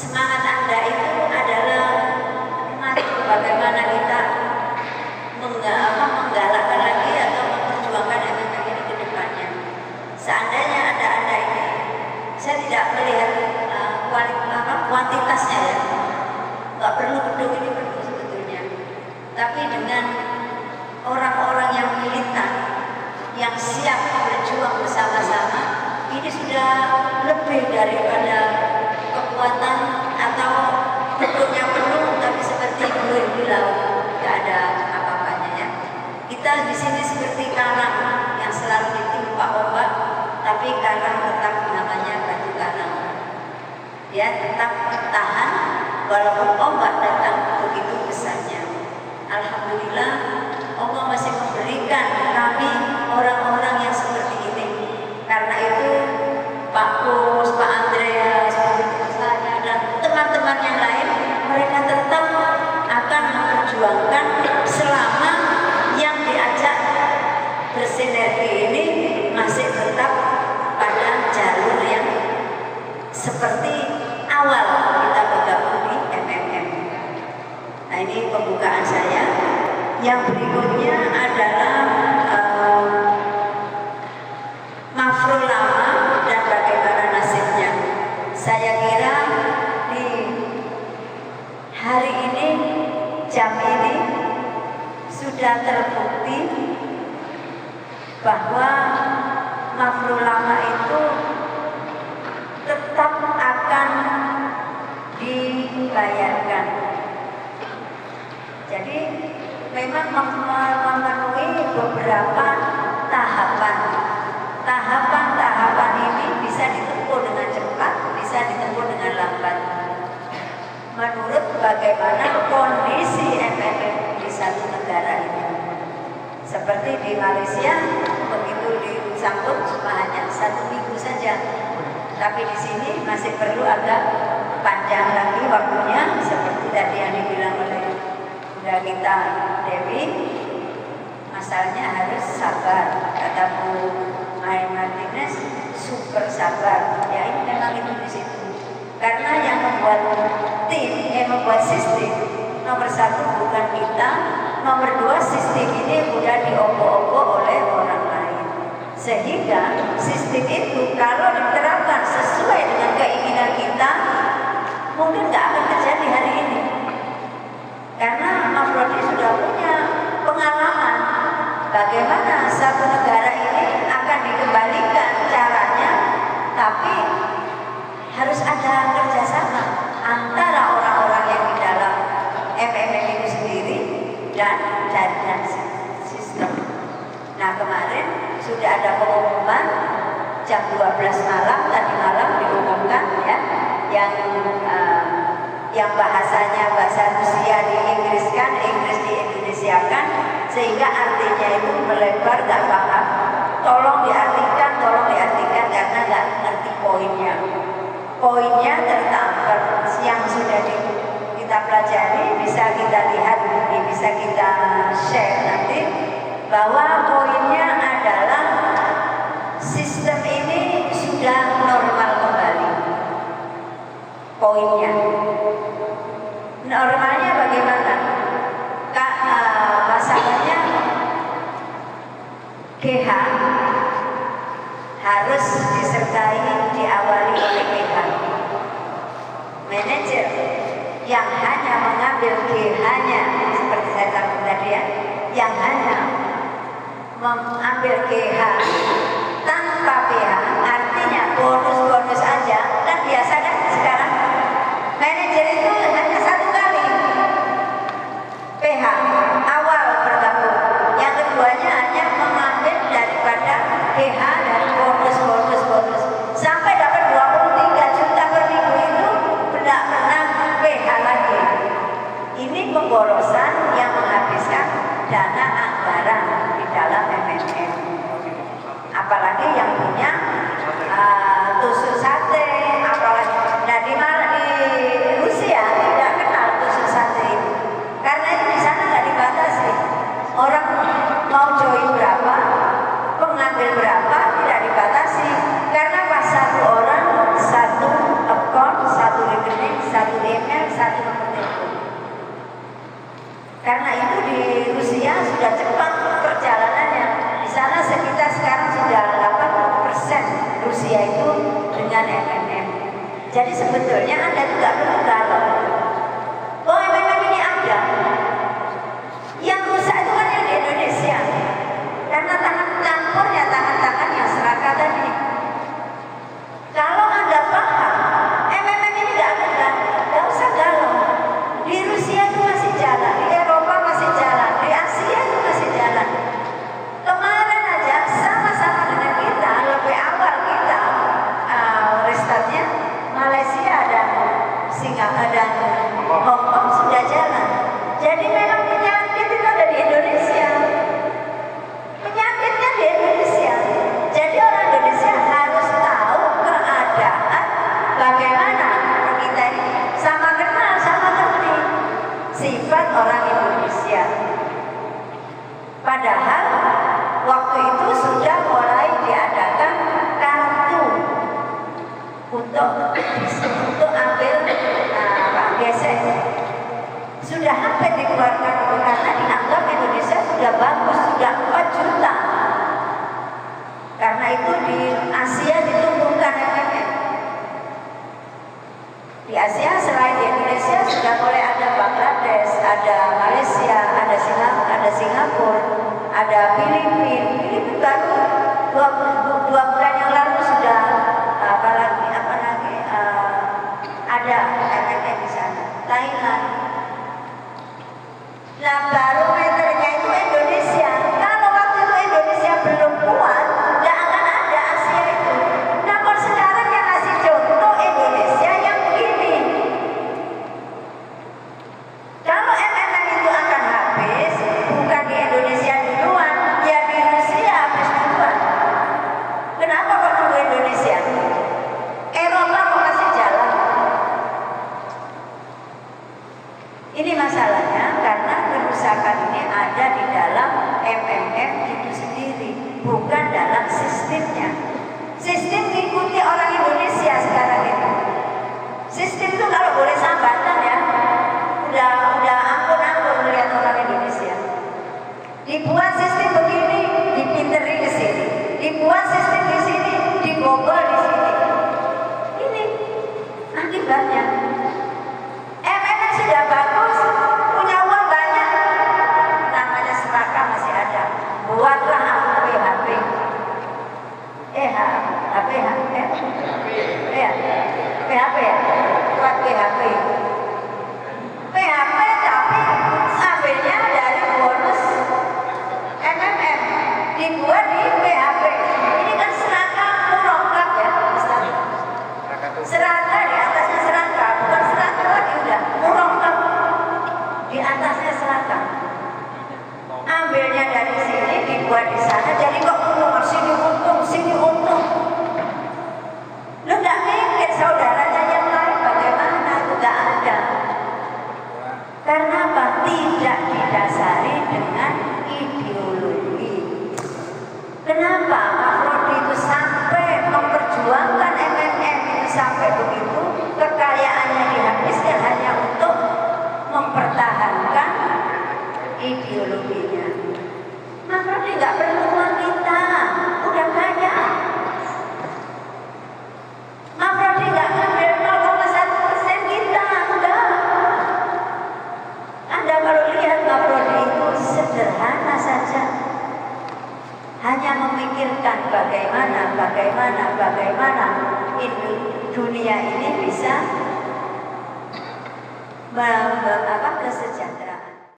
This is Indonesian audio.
semangat Anda itu adalah mengatur bagaimana kita menggalakkan lagi atau memperjuangkan MMM ini ke depannya. Seandainya ada Anda ini, saya tidak melihat kuantitasnya ya, nggak perlu gedung ini perlu sebetulnya, tapi dengan orang-orang yang militan, yang siap berjuang bersama-sama, ini sudah lebih daripada kekuatan atau bentuknya penuh, tapi seperti buih di laut, nggak ada apa-apanya ya. Kita di sini seperti karang yang selalu ditimpa ombak, tapi karang tetap namanya batu karang. Ya, tetap tahan walaupun ombak datang begitu besarnya. Alhamdulillah Allah masih memberikan kami orang-orang yang seperti ini. Karena itu Pak Kus, Pak Andreas, saya dan teman-teman yang lain, mereka tetap akan memperjuangkan selama yang diajak bersinergi ini masih tetap pada jalur yang seperti awal kita bergabung di MMM. Nah, ini pembukaan saya. Yang berikutnya adalah mafrul lama dan bagaimana nasibnya. Saya kira di hari ini, jam ini sudah terbukti bahwa mafrul lama itu tetap akan dibayarkan. Jadi memang memenuhi beberapa tahapan. Tahapan-tahapan ini bisa ditempuh dengan cepat, bisa ditempuh dengan lambat. Menurut bagaimana kondisi MMM di satu negara ini. Seperti di Malaysia, begitu disambut cuma hanya 1 minggu saja. Tapi di sini masih perlu agak panjang lagi waktunya, seperti tadi yang dibilang oleh Bunda kita Dewi, masalahnya harus sabar. Kata Bu Mai Martinez, super sabar. Ya, ini memang itu di situ. Karena yang membuat membuat sistem nomor 1 bukan kita, nomor 2 sistem ini sudah diobok-obok oleh orang lain. Sehingga sistem itu kalau diterapkan sesuai dengan keinginan kita, mungkin nggak akan terjadi hari ini. Karena Mas Rodi sudah punya pengalaman bagaimana satu negara ini akan dikembalikan caranya, tapi harus ada kerjasama antara orang-orang yang di dalam MMM itu sendiri dan sistem. Nah, kemarin sudah ada pengumuman jam 12 malam, tadi malam diumumkan ya, yang bahasanya bahasa Rusia diinggriskan, Inggris diindonesiakan, sehingga artinya itu melebar, gak paham. Tolong diartikan karena gak ngerti poinnya. Poinnya tertampar yang sudah kita pelajari, bisa kita lihat, bisa kita share nanti, bahwa poinnya adalah sistem ini sudah normal kembali. Poinnya normalnya bagaimana? Masalahnya GH harus disertai, diawali oleh GH. Manajer yang hanya mengambil GH-nya, seperti saya sambung tadi ya, yang hanya mengambil GH tanpa PH, artinya bonus-bonus aja, kan biasa kan sekarang manajer itu hanya 1 kali PH awal bergabung, yang keduanya hanya mengambil daripada GH dan bonus sampai dapat 23 juta per minggu, itu tidak pernah PH lagi. Ini pemborosan yang menghabiskan dana anggaran di dalam MMM. Apalagi yang punya Jadi sebetulnya Anda juga perlu galau. Oh, MMM ini ada. Yang rusak itu kan yang di Indonesia. Karena tangan campurnya tangan-tangan yang serakah tadi. Kalau Anda paham, MMM ini nggak usah galau. Di Rusia itu masih jalan, di Eropa masih jalan, di Asia itu masih jalan. Kemarin aja sama-sama dengan kita, lebih awal kita restartnya Malaysia dan Singapura dan Hong Kong sudah jalan. Jadi memang penyakit itu ada di Indonesia. Penyakitnya di Indonesia. Jadi orang Indonesia harus tahu keadaan bagaimana kita ini sama kenal sama ngerti sifat orang Indonesia. Padahal waktu itu sudah mulai diadakan kartu untuk ambil gesek. Sudah hampir dikeluarkan itu karena dianggap Indonesia sudah bagus, sudah 4 juta. Karena itu di Asia ditumbuhkan MMM. Di Asia selain di Indonesia sudah mulai ada Bangladesh, ada Malaysia, ada Singapura, ada Filipina. Filipina baru 2 bulan yang lalu sudah ada MMM di sana. Thailand. Nah, barometernya itu Indonesia. Kalau waktu itu Indonesia belum kuat, nggak akan ada Asia itu. Namun sekarang yang ngasih contoh Indonesia yang begini. Kalau MMM itu akan habis, bukan di Indonesia duluan, ya di Rusia habis duluan. Kenapa kok nunggu Indonesia? Eropa kok masih jalan? Ini masalahnya karena kerusakan ini ada di dalam MMM itu sendiri, bukan dalam sistemnya. Sistem diikuti orang Indonesia sekarang ini. Sistem itu kalau boleh sambatan ya, udah ampun-ampun melihat orang Indonesia. Dibuat sistem begini, dipinteri ke sini. Dibuat sistem di sini, dibobol di sini. Ini akibatnya. MMM sudah bagus, punya uang banyak, namanya serakah masih ada. Buatlah PHP. PHP ya? Buat PHP. PHP tapi ambilnya dari bonus MMM, dibuat di PHP. Ini kan serakah murokap ya, Ustaz. Serakah di atasnya serakah, bukan serakah lagi udah murokap. Di atasnya serakah. Ambilnya dari sini, dibuat di sana, jadi kok untung, sini untung. Lu nggak mikir saudaranya yang lain bagaimana? Itu nggak ada. Karena apa? Tidak didasari dengan ideologi. Kenapa Pak Frodi itu sampai memperjuangkan MMM itu sampai begitu, kekayaannya dihabiskan hanya untuk mempertahankan ideologinya. Pak Frodi nggak perlu uang kita, udah kaya. Pak Frodi nggak ngambil 0,1% kita, udah. Anda kalau lihat Pak Frodi itu sederhana saja, hanya memikirkan bagaimana dunia ini bisa kesejahteraan.